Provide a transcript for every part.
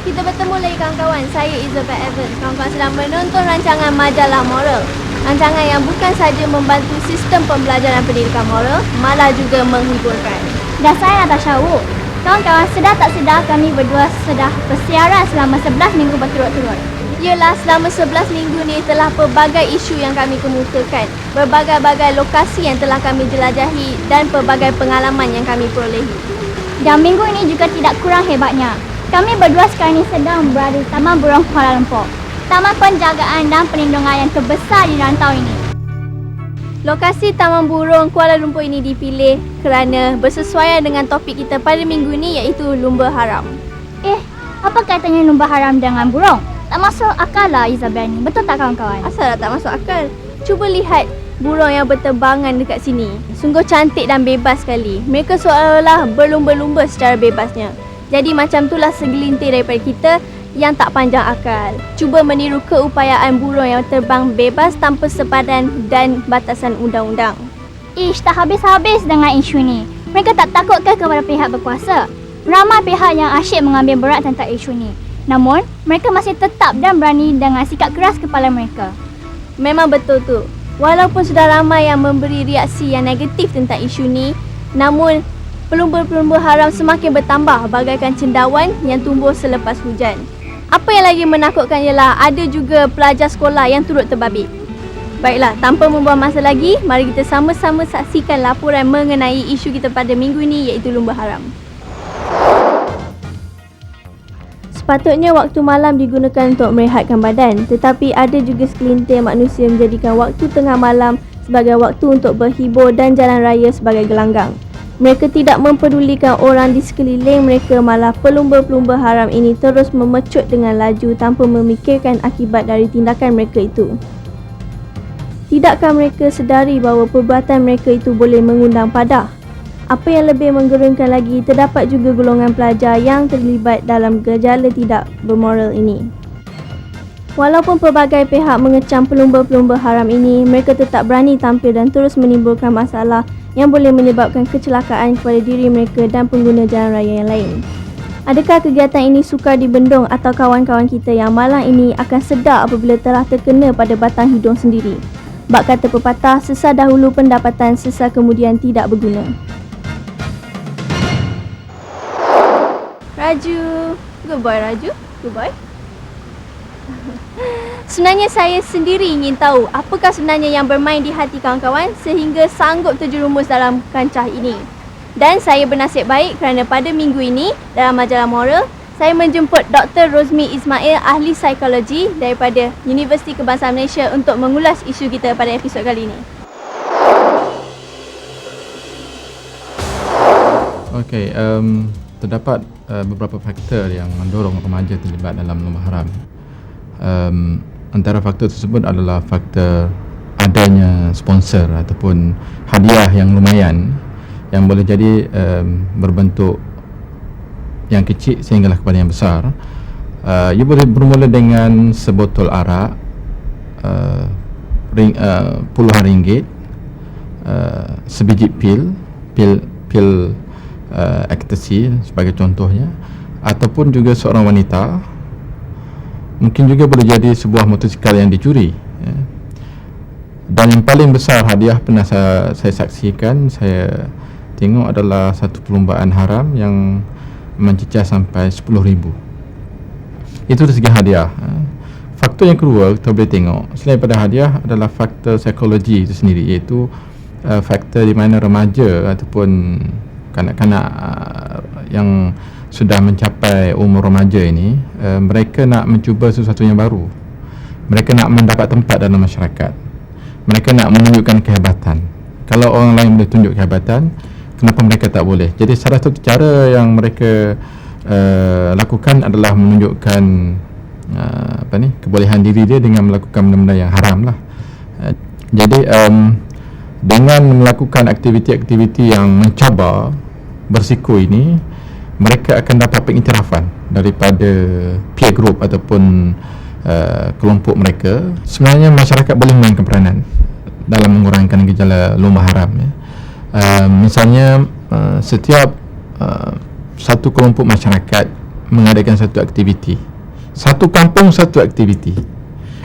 Kita bertemu lagi kawan-kawan, saya Isabel Evans. Kawan-kawan sedang menonton rancangan majalah moral. Rancangan yang bukan sahaja membantu sistem pembelajaran pendidikan moral, malah juga menghiburkan. Dan saya Natasha Wu. Kawan-kawan, sedar tak sedar kami berdua sudah bersiaran selama 11 minggu berturut-turut. Yalah, selama 11 minggu ni telah pelbagai isu yang kami kemukakan, berbagai-bagai lokasi yang telah kami jelajahi dan pelbagai pengalaman yang kami perolehi. Dan minggu ini juga tidak kurang hebatnya. Kami berdua sekarang ini sedang berada di Taman Burung Kuala Lumpur, taman penjagaan dan perlindungan yang terbesar di rantau ini. Lokasi Taman Burung Kuala Lumpur ini dipilih kerana bersesuaian dengan topik kita pada minggu ini, iaitu lumba haram. Apa kaitannya lumba haram dengan burung? Tak masuk akal lah Isabel ni. Betul tak kawan-kawan? Asal tak masuk akal. Cuba lihat burung yang berterbangan dekat sini. Sungguh cantik dan bebas sekali. Mereka seolah-olah berlumba-lumba secara bebasnya. Jadi macam itulah segelintir daripada kita yang tak panjang akal. Cuba meniru keupayaan burung yang terbang bebas tanpa sepadan dan batasan undang-undang. Tak habis-habis dengan isu ni. Mereka tak takut ke kepada pihak berkuasa? Ramai pihak yang asyik mengambil berat tentang isu ni. Namun, mereka masih tetap dan berani dengan sikap keras kepala mereka. Memang betul tu. Walaupun sudah ramai yang memberi reaksi yang negatif tentang isu ni, namun pelumba-pelumba haram semakin bertambah bagaikan cendawan yang tumbuh selepas hujan. Apa yang lagi menakutkan ialah ada juga pelajar sekolah yang turut terbabit. Baiklah, tanpa membuang masa lagi, mari kita sama-sama saksikan laporan mengenai isu kita pada minggu ini, iaitu lumba haram. Sepatutnya waktu malam digunakan untuk merehatkan badan, tetapi ada juga segelintir manusia menjadikan waktu tengah malam sebagai waktu untuk berhibur dan jalan raya sebagai gelanggang. Mereka tidak mempedulikan orang di sekeliling mereka, malah pelumba-pelumba haram ini terus memecut dengan laju tanpa memikirkan akibat dari tindakan mereka itu. Tidakkah mereka sedari bahawa perbuatan mereka itu boleh mengundang padah? Apa yang lebih menggerunkan lagi, terdapat juga golongan pelajar yang terlibat dalam gejala tidak bermoral ini. Walaupun pelbagai pihak mengecam pelumba-pelumba haram ini, mereka tetap berani tampil dan terus menimbulkan masalah yang boleh menyebabkan kecelakaan kepada diri mereka dan pengguna jalan raya yang lain. Adakah kegiatan ini sukar dibendung atau kawan-kawan kita yang malang ini akan sedar apabila telah terkena pada batang hidung sendiri? Bak kata pepatah, sesar dahulu pendapatan, sesar kemudian tidak berguna. Raju. Good boy Raju. Good boy. Sebenarnya saya sendiri ingin tahu apakah sebenarnya yang bermain di hati kawan-kawan sehingga sanggup terjerumus dalam kancah ini. Dan saya bernasib baik kerana pada minggu ini dalam majalah moral, saya menjemput Dr. Rozmi Ismail, ahli psikologi daripada Universiti Kebangsaan Malaysia untuk mengulas isu kita pada episod kali ini. Okey, terdapat beberapa faktor yang mendorong remaja terlibat dalam lumba haram. Antara faktor tersebut adalah faktor adanya sponsor ataupun hadiah yang lumayan yang boleh jadi berbentuk yang kecil sehinggalah kepada yang besar. Ia boleh bermula dengan sebotol arak, puluhan ringgit, sebiji pil ecstasy sebagai contohnya, ataupun juga seorang wanita. Mungkin juga boleh jadi sebuah motosikal yang dicuri, ya. Dan yang paling besar hadiah pernah saya saksikan, saya tengok adalah satu perlumbaan haram yang mencecah sampai 10,000. Itu dari segi hadiah. Faktor faktor yang kedua kita boleh tengok selain pada hadiah adalah faktor psikologi itu sendiri, iaitu faktor di mana remaja ataupun kanak-kanak yang sudah mencapai umur remaja ini, mereka nak mencuba sesuatu yang baru. Mereka nak mendapat tempat dalam masyarakat. Mereka nak menunjukkan kehebatan. Kalau orang lain boleh tunjuk kehebatan, kenapa mereka tak boleh? Jadi salah satu cara yang mereka lakukan adalah menunjukkan kebolehan diri dia dengan melakukan benda-benda yang haram lah. Jadi dengan melakukan aktiviti-aktiviti yang mencabar bersiko ini, mereka akan dapat pengiktirafan daripada peer group ataupun kelompok mereka. Sebenarnya masyarakat boleh memainkan peranan dalam mengurangkan gejala lumba haram, ya. Misalnya setiap satu kelompok masyarakat mengadakan satu aktiviti, satu kampung satu aktiviti,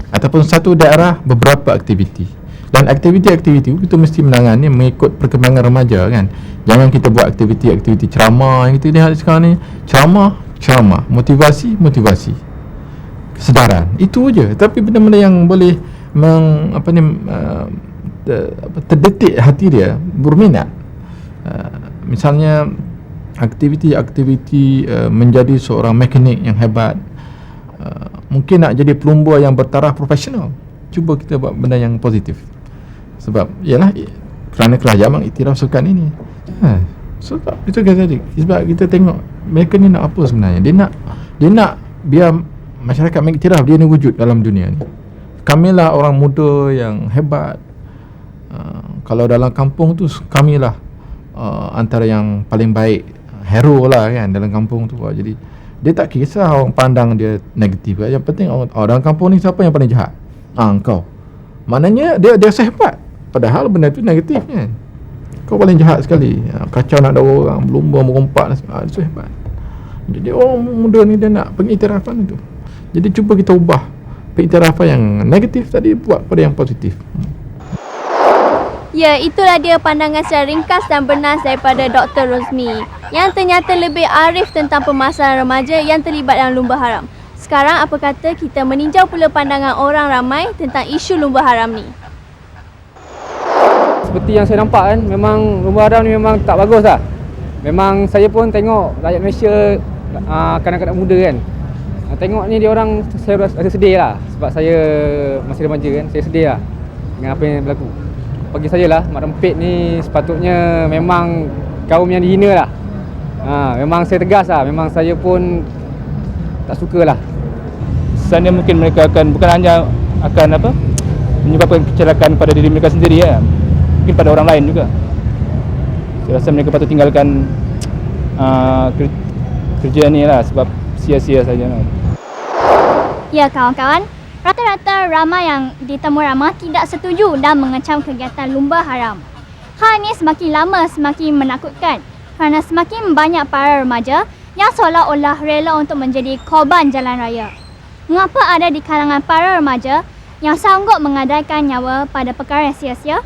ataupun satu daerah beberapa aktiviti. Dan aktiviti-aktiviti itu kita mesti menangani mengikut perkembangan remaja, kan. Jangan kita buat aktiviti-aktiviti ceramah yang kita lihat sekarang ni, ceramah, motivasi, kesedaran. Itu aja. Tapi benda-benda yang boleh terdetik hati dia, berminat. Misalnya aktiviti-aktiviti menjadi seorang mekanik yang hebat, mungkin nak jadi pelumba yang bertaraf profesional. Cuba kita buat benda yang positif. Sebab ialah kerana kerajaan mengiktiraf sukan ini. Sebab itu kata tadi, sebab kita tengok mereka ni nak apa sebenarnya. Dia nak biar masyarakat mengiktiraf dia ni wujud dalam dunia ni. Kamilah orang muda yang hebat. Kalau dalam kampung tu kamilah antara yang paling baik, hero lah, kan, dalam kampung tu. Jadi dia tak kisah orang pandang dia negatif. Yang penting dalam kampung ni siapa yang paling jahat? Engkau. Maknanya dia hebat. Padahal benda tu negatif, kan. Kau paling jahat sekali. Kacau nak ada orang, berlumba, merompak, itu hebat. Jadi orang muda ni dia nak pengiktirafan itu. Jadi cuba kita ubah pengiktirafan yang negatif tadi buat pada yang positif. Ya, itulah dia pandangan secara ringkas dan bernas daripada Dr. Rozmi yang ternyata lebih arif tentang permasalahan remaja yang terlibat dalam lumba haram. Sekarang apa kata kita meninjau pula pandangan orang ramai tentang isu lumba haram ni. Seperti yang saya nampak, kan, memang lumba haram ni memang tak bagus lah. Memang saya pun tengok rakyat Malaysia, kanak-kanak muda, kan, tengok ni dia orang, saya rasa sedih lah. Sebab saya masih remaja, kan, saya sedih lah dengan apa yang berlaku. Bagi saya lah, Mak Rempit ni sepatutnya memang kaum yang dihina lah. Memang saya tegas lah, memang saya pun tak suka lah. Kesannya mungkin mereka akan, bukan hanya akan menyebabkan kecelakaan pada diri mereka sendiri, ya, mungkin pada orang lain juga. Saya rasa mereka patut tinggalkan kerja ni lah, sebab sia-sia saja lah. Ya kawan-kawan, rata-rata ramai yang ditemu ramah tidak setuju dan mengecam kegiatan lumba haram. Hal ini semakin lama semakin menakutkan kerana semakin banyak para remaja yang seolah-olah rela untuk menjadi korban jalan raya. Mengapa ada di kalangan para remaja yang sanggup menggadaikan nyawa pada perkara yang sia-sia?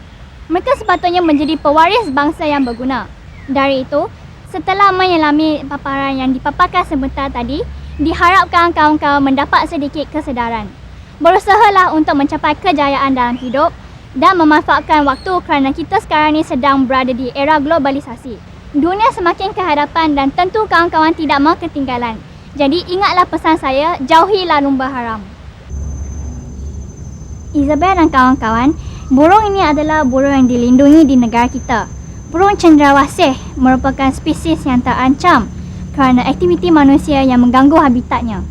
Mereka sepatutnya menjadi pewaris bangsa yang berguna. Dari itu, setelah menyelami paparan yang dipaparkan sebentar tadi, diharapkan kawan-kawan mendapat sedikit kesedaran. Berusahalah untuk mencapai kejayaan dalam hidup dan memanfaatkan waktu kerana kita sekarang ni sedang berada di era globalisasi. Dunia semakin ke hadapan dan tentu kawan-kawan tidak mahu ketinggalan. Jadi ingatlah pesan saya, jauhilah lumba haram. Isabel dan kawan-kawan, burung ini adalah burung yang dilindungi di negara kita. Burung cendrawasih merupakan spesies yang terancam kerana aktiviti manusia yang mengganggu habitatnya.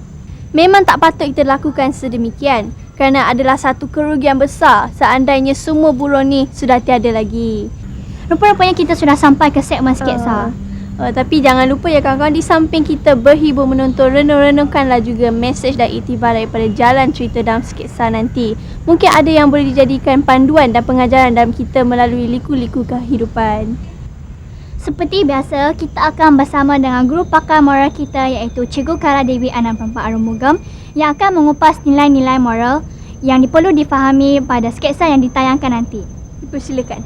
Memang tak patut kita lakukan sedemikian kerana adalah satu kerugian besar seandainya semua burung ni sudah tiada lagi. Rupa-rupanya kita sudah sampai ke segmen sketsa. Tapi jangan lupa ya kawan-kawan, di samping kita berhibur menonton, renung-renungkanlah juga mesej dan iktibar daripada jalan cerita dalam sketsa nanti. Mungkin ada yang boleh dijadikan panduan dan pengajaran dalam kita melalui liku-liku kehidupan. Seperti biasa, kita akan bersama dengan guru pakar moral kita iaitu Cikgu Kara Dewi Anand Perempat Arumugam yang akan mengupas nilai-nilai moral yang perlu difahami pada sketsa yang ditayangkan nanti. Persilakan.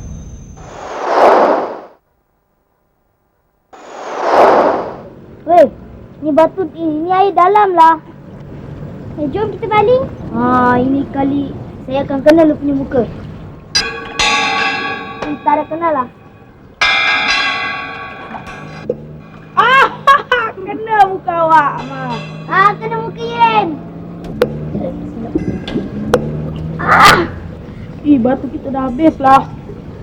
Weh, ni batu ni air dalam lah. Jom kita baling. Ini kali saya akan kenal lu punya muka. Tak ada kenal lah. Kena muka awak, Mak. Kena muka Yen. Batu kita dah habis lah.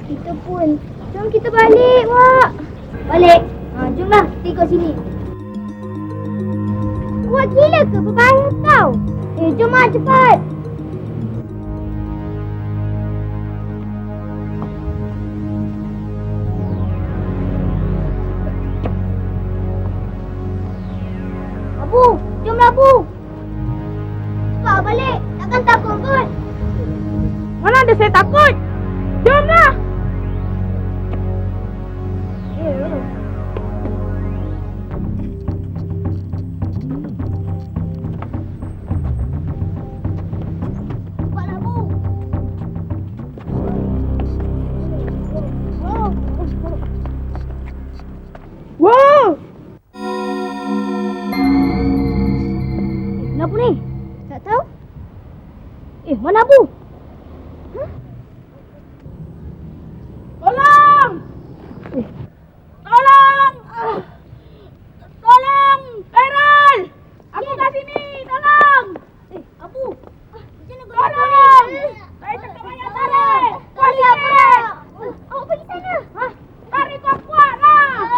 Kita pun. Jom kita balik, Wak. Balik. Jomlah kita ikut sini. Wak gila ke? Berbahaya tau. Jom lah cepat. Abu, jomlah Abu. Cepat balik. Takkan takut kot. Mana ada saya takut? Jomlah. Cepatlah Abu. Wow. Kenapa ni? Tak tahu. Mana Abu? Tolong! Tolong! Tolong! Khairul! Aku kat sini! Tolong! Abu. Tolong! Saya cakap banyak tarik! Tolong berat. Awak pergi sana. Tarik kuat-kuat lah!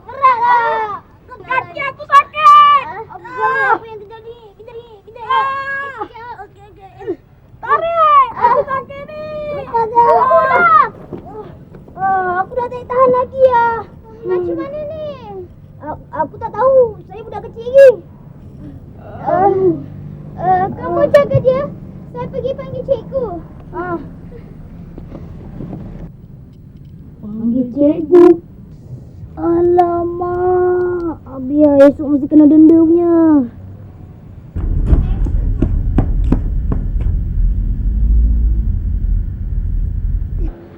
Berat lah. Kaki aku sakit! Apa yang terjadi? Kejap. Okey. Tarik! Aku sakit ni! Aku dah tak tahan lagi lah. Macam mana ni? Aku tak tahu. Saya budak kecil lagi. Kamu jaga dia. Saya pergi panggil cikgu. Panggil cikgu? Alamak. Biar esok mesti kena denda punya.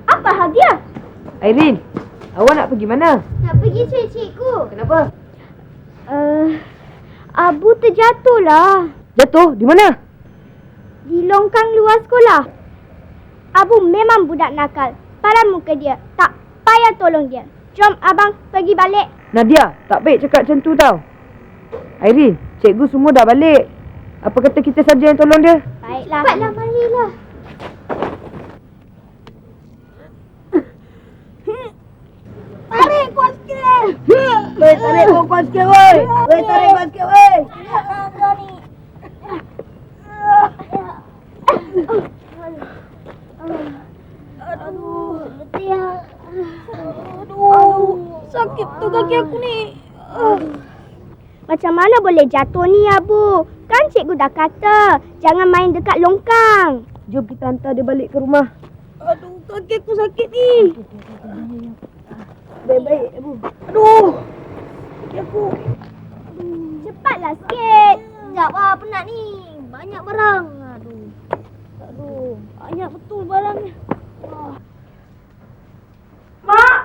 Apa hal dia? Airin, awak nak pergi mana? Nak pergi cari cikgu. Kenapa? Abu terjatuh lah. Jatuh? Di mana? Di longkang luar sekolah. Abu memang budak nakal. Padan muka dia. Tak payah tolong dia. Jom abang pergi balik. Nadia, tak baik cakap macam tu tau. Airin, cikgu semua dah balik. Apa kata kita saja yang tolong dia? Baiklah. Cepatlah, marilah. Tarik kuat sikit! Weh, tarik kuat sikit weh. Weh, tarik kuat sikit weh. Aduh, letih lah. Sakit tu kaki aku ni. Macam mana boleh jatuh ni, Abu? Kan cikgu dah kata, jangan main dekat longkang. Jom kita hantar dia balik ke rumah. Aduh, kaki aku sakit ni. Baik-baik, Abu. Aduh. Kaki aku. Cepatlah sikit. Sekejap lah, penat ni. Banyak barang. Aduh, Banyak betul barangnya. Mak!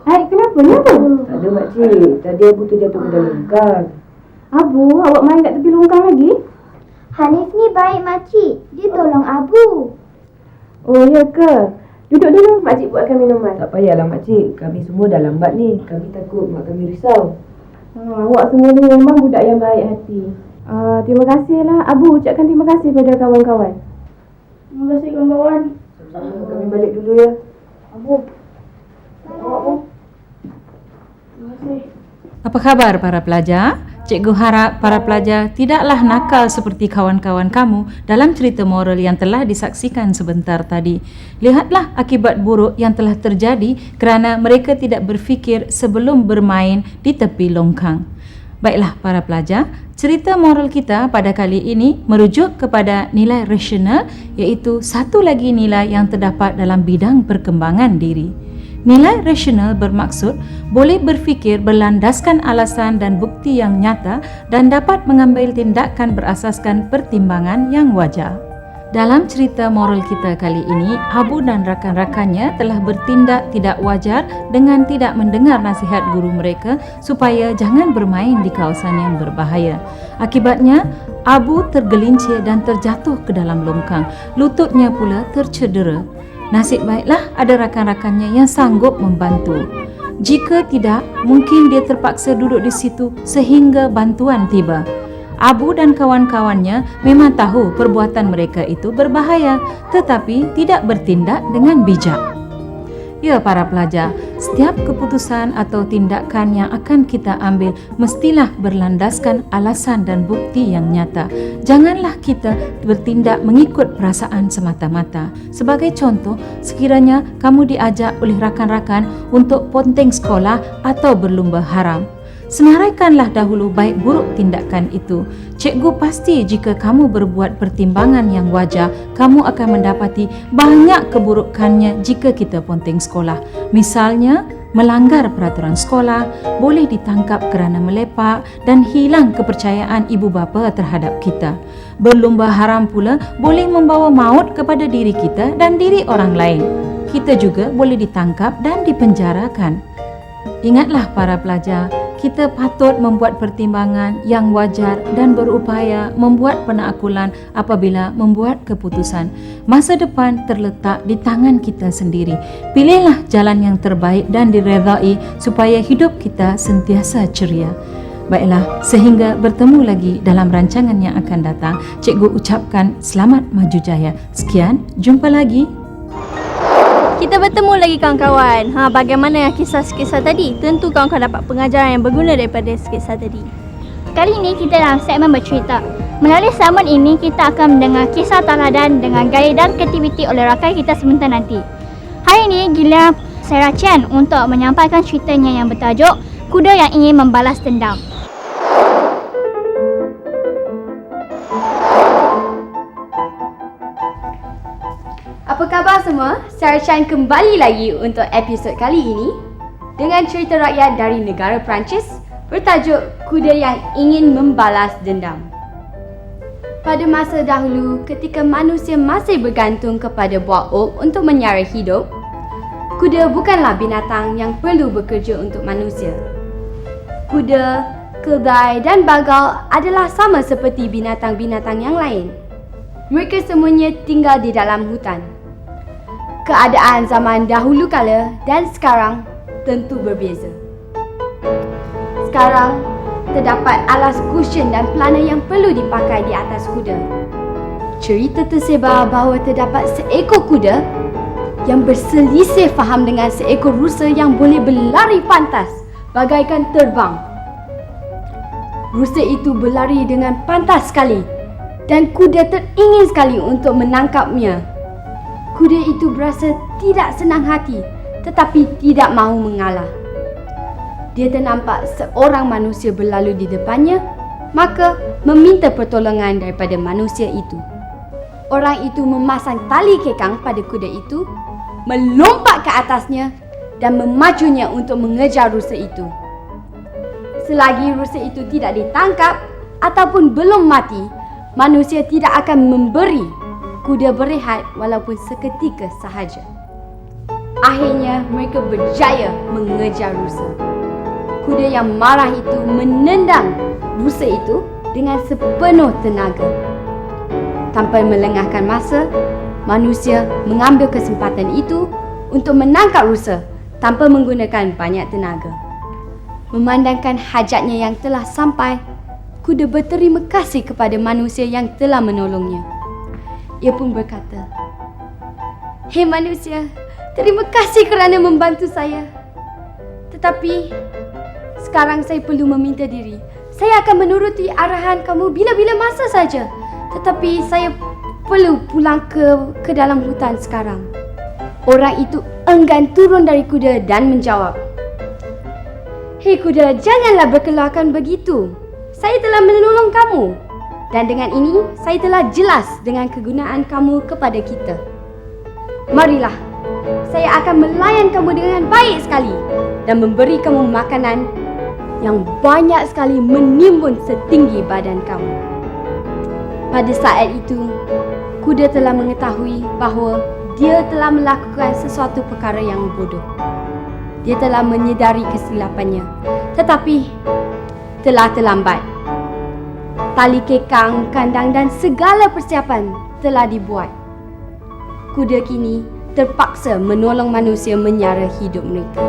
Hai, kenapa ni Abu? Tak ada makcik. Tadi Abu terjatuh ke dalam longkang. Abu, awak main kat tepi longkang lagi? Hanif ni baik makcik. Dia tolong Abu. Oh, ya ke? Duduk dulu, makcik buatkan minuman. Tak payahlah makcik. Kami semua dah lambat ni. Kami takut mak kami risau. Awak semua ni memang budak yang baik hati. Terima kasihlah. Abu ucapkan terima kasih pada kawan-kawan. Terima kasih kawan-kawan. Sama, kami balik dulu ya. Abu. Abu. Terima kasih. Apa khabar para pelajar? Cikgu harap para pelajar tidaklah nakal seperti kawan-kawan kamu dalam cerita moral yang telah disaksikan sebentar tadi. Lihatlah akibat buruk yang telah terjadi kerana mereka tidak berfikir sebelum bermain di tepi longkang. Baiklah para pelajar, cerita moral kita pada kali ini merujuk kepada nilai rasional, iaitu satu lagi nilai yang terdapat dalam bidang perkembangan diri. Nilai rasional bermaksud boleh berfikir berlandaskan alasan dan bukti yang nyata dan dapat mengambil tindakan berasaskan pertimbangan yang wajar. Dalam cerita moral kita kali ini, Abu dan rakan-rakannya telah bertindak tidak wajar dengan tidak mendengar nasihat guru mereka supaya jangan bermain di kawasan yang berbahaya. Akibatnya, Abu tergelincir dan terjatuh ke dalam longkang. Lututnya pula tercedera. Nasib baiklah ada rakan-rakannya yang sanggup membantu. Jika tidak, mungkin dia terpaksa duduk di situ sehingga bantuan tiba. Abu dan kawan-kawannya memang tahu perbuatan mereka itu berbahaya, tetapi tidak bertindak dengan bijak. Ya para pelajar, setiap keputusan atau tindakan yang akan kita ambil mestilah berlandaskan alasan dan bukti yang nyata. Janganlah kita bertindak mengikut perasaan semata-mata. Sebagai contoh, sekiranya kamu diajak oleh rakan-rakan untuk ponteng sekolah atau berlumba haram, senaraikanlah dahulu baik buruk tindakan itu. Cikgu pasti jika kamu berbuat pertimbangan yang wajar, kamu akan mendapati banyak keburukannya jika kita ponteng sekolah. Misalnya, melanggar peraturan sekolah, boleh ditangkap kerana melepak dan hilang kepercayaan ibu bapa terhadap kita. Berlumba haram pula boleh membawa maut kepada diri kita dan diri orang lain. Kita juga boleh ditangkap dan dipenjarakan. Ingatlah para pelajar, kita patut membuat pertimbangan yang wajar dan berupaya membuat penaklukan apabila membuat keputusan. Masa depan terletak di tangan kita sendiri. Pilihlah jalan yang terbaik dan diredai supaya hidup kita sentiasa ceria. Baiklah, sehingga bertemu lagi dalam rancangan yang akan datang, cikgu ucapkan selamat maju jaya. Sekian, jumpa lagi. Kita bertemu lagi kawan-kawan. Bagaimana kisah-kisah tadi? Tentu kawan-kawan dapat pengajaran yang berguna daripada kisah tadi. Kali ini kita dalam segmen bercerita. Melalui segmen ini kita akan mendengar kisah tauladan dengan gaya dan kreativiti oleh rakan kita sebentar nanti. Hari ini giliran Sarah Chen untuk menyampaikan ceritanya yang bertajuk Kuda yang Ingin Membalas Dendam. Apa khabar semua? Sarah Chan kembali lagi untuk episod kali ini dengan cerita rakyat dari negara Perancis bertajuk Kuda yang Ingin Membalas Dendam. Pada masa dahulu, ketika manusia masih bergantung kepada buah ok untuk menyara hidup, kuda bukanlah binatang yang perlu bekerja untuk manusia. Kuda, keldai dan bagal adalah sama seperti binatang-binatang yang lain. Mereka semuanya tinggal di dalam hutan. Keadaan zaman dahulu kala dan sekarang tentu berbeza. Sekarang, terdapat alas kusyen dan pelana yang perlu dipakai di atas kuda. Cerita tersebar bahawa terdapat seekor kuda yang berselisih faham dengan seekor rusa yang boleh berlari pantas bagaikan terbang. Rusa itu berlari dengan pantas sekali dan kuda teringin sekali untuk menangkapnya. Kuda itu berasa tidak senang hati tetapi tidak mahu mengalah. Dia ternampak seorang manusia berlalu di depannya, maka meminta pertolongan daripada manusia itu. Orang itu memasang tali kekang pada kuda itu, melompat ke atasnya dan memacunya untuk mengejar rusa itu. Selagi rusa itu tidak ditangkap ataupun belum mati, manusia tidak akan memberi kuda berehat walaupun seketika sahaja. Akhirnya mereka berjaya mengejar rusa. Kuda yang marah itu menendang rusa itu dengan sepenuh tenaga. Tanpa melengahkan masa, manusia mengambil kesempatan itu untuk menangkap rusa tanpa menggunakan banyak tenaga. Memandangkan hajatnya yang telah sampai, kuda berterima kasih kepada manusia yang telah menolongnya. Ia pun berkata, "Hei manusia, terima kasih kerana membantu saya. Tetapi sekarang saya perlu meminta diri. Saya akan menuruti arahan kamu bila-bila masa saja. Tetapi saya perlu pulang ke dalam hutan sekarang." Orang itu enggan turun dari kuda dan menjawab, "Hei kuda, janganlah berkelakon begitu. Saya telah menolong kamu. Dan dengan ini, saya telah jelas dengan kegunaan kamu kepada kita. Marilah, saya akan melayan kamu dengan baik sekali dan memberi kamu makanan yang banyak sekali menimbun setinggi badan kamu." Pada saat itu, kuda telah mengetahui bahawa dia telah melakukan sesuatu perkara yang bodoh. Dia telah menyedari kesilapannya, tetapi telah terlambat. Tali kekang, kandang dan segala persiapan telah dibuat. Kuda kini terpaksa menolong manusia menyara hidup mereka.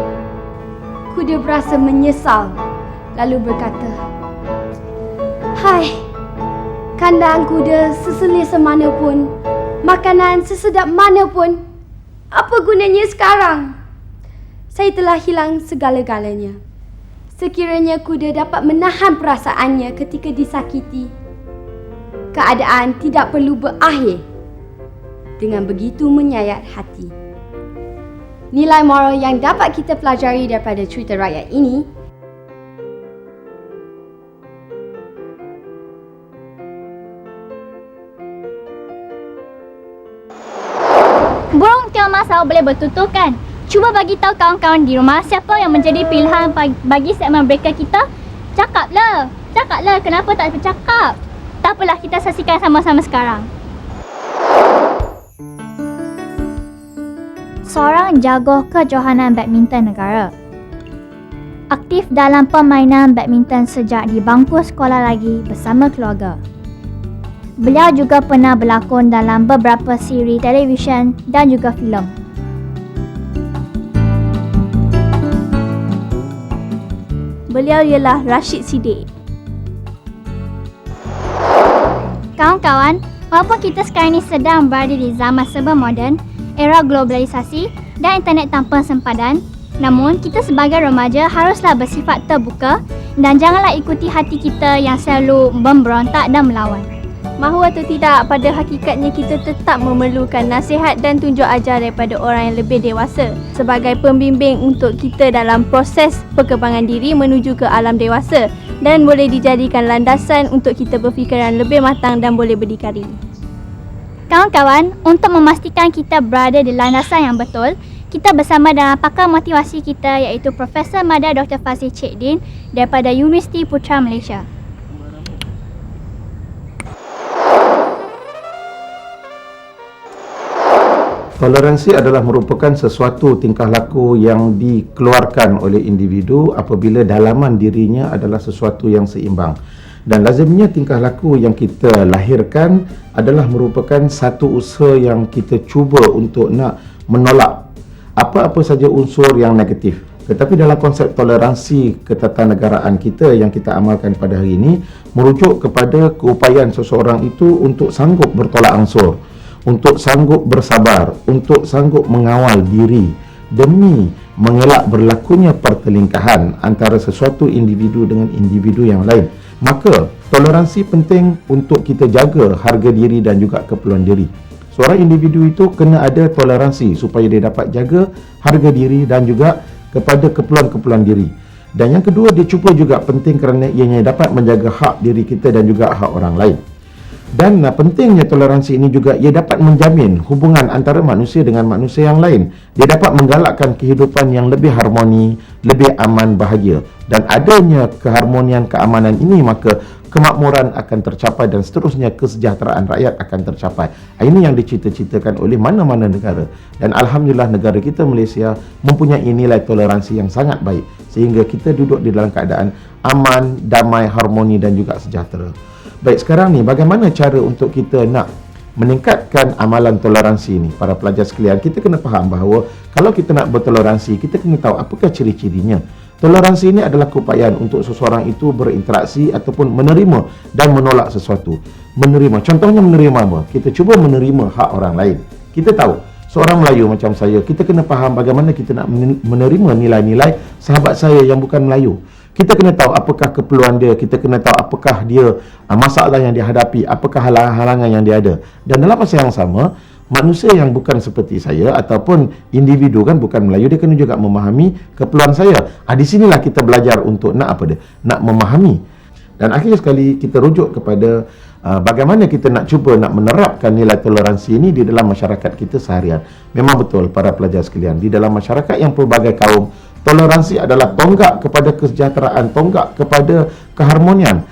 Kuda berasa menyesal lalu berkata, "Hai, kandang kuda seselesa mana pun, makanan sesedap mana pun, apa gunanya sekarang? Saya telah hilang segala-galanya." Sekiranya kuda dapat menahan perasaannya ketika disakiti, keadaan tidak perlu berakhir dengan begitu menyayat hati. Nilai moral yang dapat kita pelajari daripada cerita rakyat ini, burung tiang masa boleh bertutur kan? Cuba bagi tahu kawan-kawan di rumah siapa yang menjadi pilihan bagi segmen breaker kita. Cakaplah. Kenapa tak bercakap? Tak apalah, kita saksikan sama-sama sekarang. Seorang jago kejohanan badminton negara. Aktif dalam permainan badminton sejak di bangku sekolah lagi bersama keluarga. Beliau juga pernah berlakon dalam beberapa siri televisyen dan juga filem. Beliau ialah Rashid Siddiq. Kawan-kawan, walaupun kita sekarang ini sedang berada di zaman serba moden, era globalisasi dan internet tanpa sempadan, namun kita sebagai remaja haruslah bersifat terbuka dan janganlah ikuti hati kita yang selalu memberontak dan melawan. Mahu atau tidak, pada hakikatnya kita tetap memerlukan nasihat dan tunjuk ajar daripada orang yang lebih dewasa sebagai pembimbing untuk kita dalam proses perkembangan diri menuju ke alam dewasa dan boleh dijadikan landasan untuk kita berfikiran lebih matang dan boleh berdikari. Kawan-kawan, untuk memastikan kita berada di landasan yang betul, kita bersama dengan pakar motivasi kita iaitu Profesor Madar Dr. Fazil Cik Din daripada Universiti Putra Malaysia. Toleransi adalah merupakan sesuatu tingkah laku yang dikeluarkan oleh individu apabila dalaman dirinya adalah sesuatu yang seimbang. Dan lazimnya tingkah laku yang kita lahirkan adalah merupakan satu usaha yang kita cuba untuk nak menolak apa-apa saja unsur yang negatif. Tetapi dalam konsep toleransi ketatanegaraan kita yang kita amalkan pada hari ini merujuk kepada keupayaan seseorang itu untuk sanggup bertolak ansur, untuk sanggup bersabar, untuk sanggup mengawal diri demi mengelak berlakunya pertelingkahan antara sesuatu individu dengan individu yang lain. Maka toleransi penting untuk kita jaga harga diri dan juga keperluan diri. Seorang individu itu kena ada toleransi supaya dia dapat jaga harga diri dan juga kepada keperluan-keperluan diri. Dan yang kedua, dia cuba juga penting kerana ianya dapat menjaga hak diri kita dan juga hak orang lain. Dan pentingnya toleransi ini juga ia dapat menjamin hubungan antara manusia dengan manusia yang lain. Dia dapat menggalakkan kehidupan yang lebih harmoni, lebih aman, bahagia. Dan adanya keharmonian, keamanan ini, maka kemakmuran akan tercapai dan seterusnya kesejahteraan rakyat akan tercapai. Ini yang dicita-citakan oleh mana-mana negara. Dan Alhamdulillah negara kita Malaysia mempunyai nilai toleransi yang sangat baik sehingga kita duduk di dalam keadaan aman, damai, harmoni dan juga sejahtera. Baik, sekarang ni bagaimana cara untuk kita nak meningkatkan amalan toleransi ini? Para pelajar sekalian, kita kena faham bahawa kalau kita nak bertoleransi, kita kena tahu apakah ciri-cirinya. Toleransi ini adalah keupayaan untuk seseorang itu berinteraksi ataupun menerima dan menolak sesuatu. Menerima, contohnya menerima apa? Kita cuba menerima hak orang lain. Kita tahu, seorang Melayu macam saya, kita kena faham bagaimana kita nak menerima nilai-nilai sahabat saya yang bukan Melayu. Kita kena tahu apakah keperluan dia, kita kena tahu apakah dia masalah yang dia hadapi, apakah halangan-halangan yang dia ada. Dan dalam masa yang sama, manusia yang bukan seperti saya ataupun individu kan bukan Melayu, dia kena juga memahami keperluan saya. Di sinilah kita belajar untuk nak apa dia? Nak memahami. Dan akhir sekali kita rujuk kepada bagaimana kita nak cuba nak menerapkan nilai toleransi ini di dalam masyarakat kita seharian. Memang betul para pelajar sekalian, di dalam masyarakat yang pelbagai kaum, toleransi adalah tonggak kepada kesejahteraan, tonggak kepada keharmonian.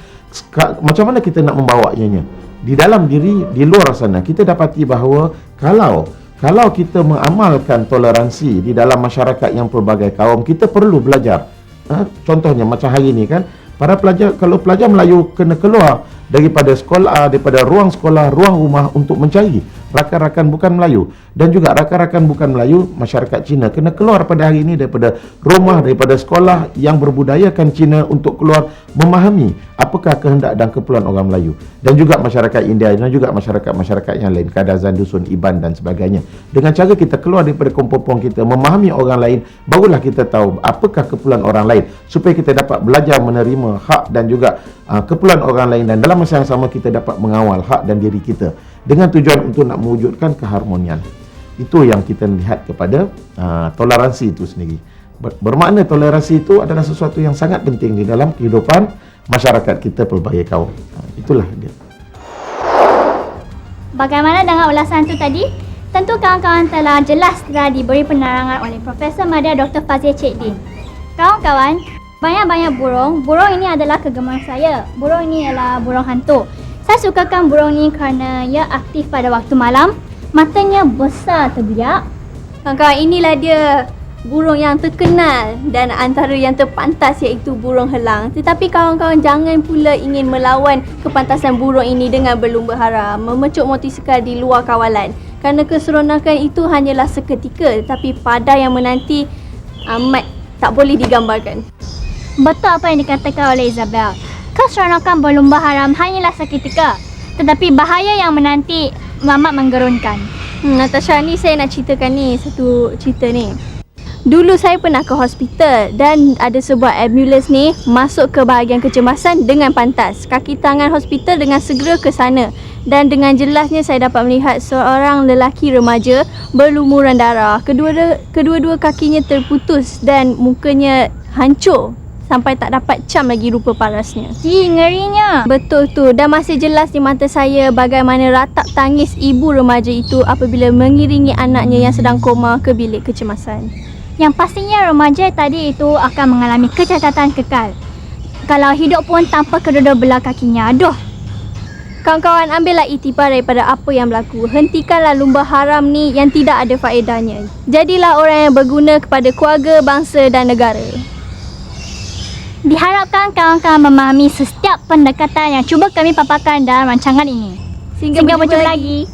macam mana kita nak membawanya? Di dalam diri, di luar sana, kita dapati bahawa kalau kita mengamalkan toleransi di dalam masyarakat yang pelbagai kaum, kita perlu belajar. Contohnya macam hari ini kan, kalau pelajar Melayu kena keluar daripada sekolah, daripada ruang sekolah, ruang rumah untuk mencari rakan-rakan bukan Melayu, dan juga rakan-rakan bukan Melayu masyarakat Cina kena keluar pada hari ini daripada rumah, daripada sekolah yang berbudayakan Cina untuk keluar memahami apakah kehendak dan keperluan orang Melayu, dan juga masyarakat India dan juga masyarakat-masyarakat yang lain, Kadazan, Dusun, Iban dan sebagainya. Dengan cara kita keluar daripada kompong kita, memahami orang lain, barulah kita tahu apakah keperluan orang lain, supaya kita dapat belajar menerima hak dan juga keperluan orang lain, dan dalam masa yang sama kita dapat mengawal hak dan diri kita dengan tujuan untuk nak mewujudkan keharmonian. Itu yang kita lihat kepada toleransi itu sendiri. Bermakna toleransi itu adalah sesuatu yang sangat penting di dalam kehidupan masyarakat kita pelbagai kaum. Itulah dia. Bagaimana dengan ulasan itu tadi? Tentu kawan-kawan telah jelas telah diberi penerangan oleh Profesor Madya Dr. Fazil Cik Din. Kawan-kawan, banyak-banyak burung. Burung ini adalah kegemaran saya. Burung ini adalah burung hantu. Saya sukakan burung ini kerana ia aktif pada waktu malam. Matanya besar terbiak. Kawan-kawan, inilah dia burung yang terkenal dan antara yang terpantas, iaitu burung helang. Tetapi kawan-kawan jangan pula ingin melawan kepantasan burung ini dengan berlumba haram, memecuk motosikal di luar kawalan. Kerana keseronokan itu hanyalah seketika, tetapi pada yang menanti amat tak boleh digambarkan. Betul apa yang dikatakan oleh Isabel. Keseronokan berlumba haram hanyalah seketika, tetapi bahaya yang menanti amat menggerunkan. Natasha, ni saya nak ceritakan ni satu cerita ni. Dulu saya pernah ke hospital dan ada sebuah ambulans ni masuk ke bahagian kecemasan dengan pantas. Kaki tangan hospital dengan segera ke sana, dan dengan jelasnya saya dapat melihat seorang lelaki remaja berlumuran darah. Kedua-dua kakinya terputus dan mukanya hancur sampai tak dapat cam lagi rupa parasnya. Ngerinya. Betul tu, dan masih jelas di mata saya bagaimana ratap tangis ibu remaja itu apabila mengiringi anaknya yang sedang koma ke bilik kecemasan. Yang pastinya remaja tadi itu akan mengalami kecacatan kekal kalau hidup pun tanpa kedua-dua belah kakinya. Aduh. Kawan-kawan, ambillah iktibar daripada apa yang berlaku. Hentikanlah lumba haram ni yang tidak ada faedahnya. Jadilah orang yang berguna kepada keluarga, bangsa dan negara. Diharapkan kawan-kawan memahami setiap pendekatan yang cuba kami paparkan dalam rancangan ini. Sehingga berjumpa lagi.